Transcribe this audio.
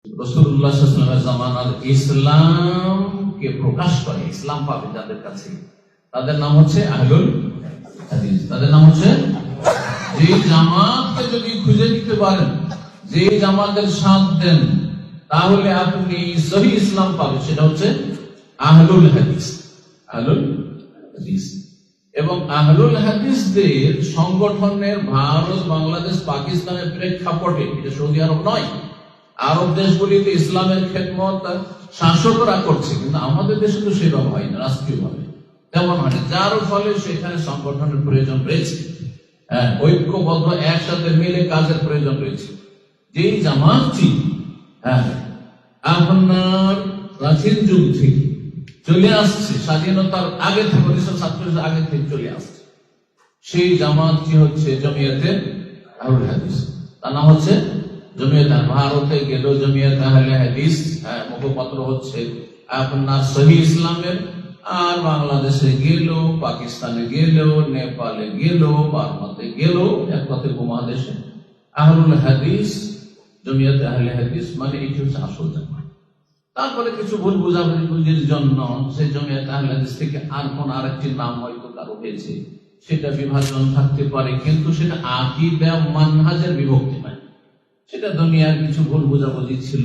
রাসূলুল্লাহ সাল্লাল্লাহু আলাইহি ওয়াসাল্লামের জামানার ইসলামকে প্রকাশ করে, ইসলাম পাবে যাদের কাছে, তাদের নাম হচ্ছে আহলুল হাদিস। তাদের নাম হচ্ছে, যে জামাতকে যদি খুঁজে দিতে পারেন, যে জামাতের সাথ দেন, তাহলে আপনি সহিহ ইসলাম পাবেন, সেটা হচ্ছে আহলুল হাদিস। আহলুল হাদিস এবং আহলুল হাদিসদের সংগঠনের ভারত, বাংলাদেশ, পাকিস্তানের প্রেক্ষাপটে, এটা সৌদি আরব নয়, আরব দেশগুলিতে ইসলামের খেদমত শাসকরা করছে, কিন্তু আমাদের দেশে তো সেরকম হয় না, রাষ্ট্রীয়ভাবে তেমন হয় না, যার ফলে সেখানে সংগঠনের প্রয়োজন রয়েছে। হ্যাঁ, ঐক্যবদ্ধ একসাথে মিলে কাজের প্রয়োজন রয়েছে। যেই জামাতটি আপনার প্রাচীন যুগ থেকে চলে আসছে, স্বাধীনতার আগে থেকে, 1947 আগে থেকে চলে আসছে, সেই জামাতটি হচ্ছে জমিয়তে আহলুল হাদিস। তার নাম হচ্ছে জমিয়ত। ভারতে গেল জমিয়ত আহলে হাদিস, মুখপত্র হচ্ছে আপনার সহিহ ইসলামের, আর বাংলাদেশে গেল, পাকিস্তানে গেল, নেপালে গেল, বার্মাতে গেল, এক কথায় উপমহাদেশে আহলুল হাদিস, জমিয়ত আহলে হাদিস মানে এটি হচ্ছে আসল জামাত। তারপরে কিছু ভুল বুঝাবুঝির জন্য সেই জমিয়ত আহলে হাদিস থেকে আরেকটি নাম হয়তো কারো হয়েছে, সেটা বিভাজন থাকতে পারে, কিন্তু সেটা আকীদা মানহাজের বিভক্তি নয়, সেটা দুনিয়ার কিছু ভুল বুঝাবুঝি ছিল।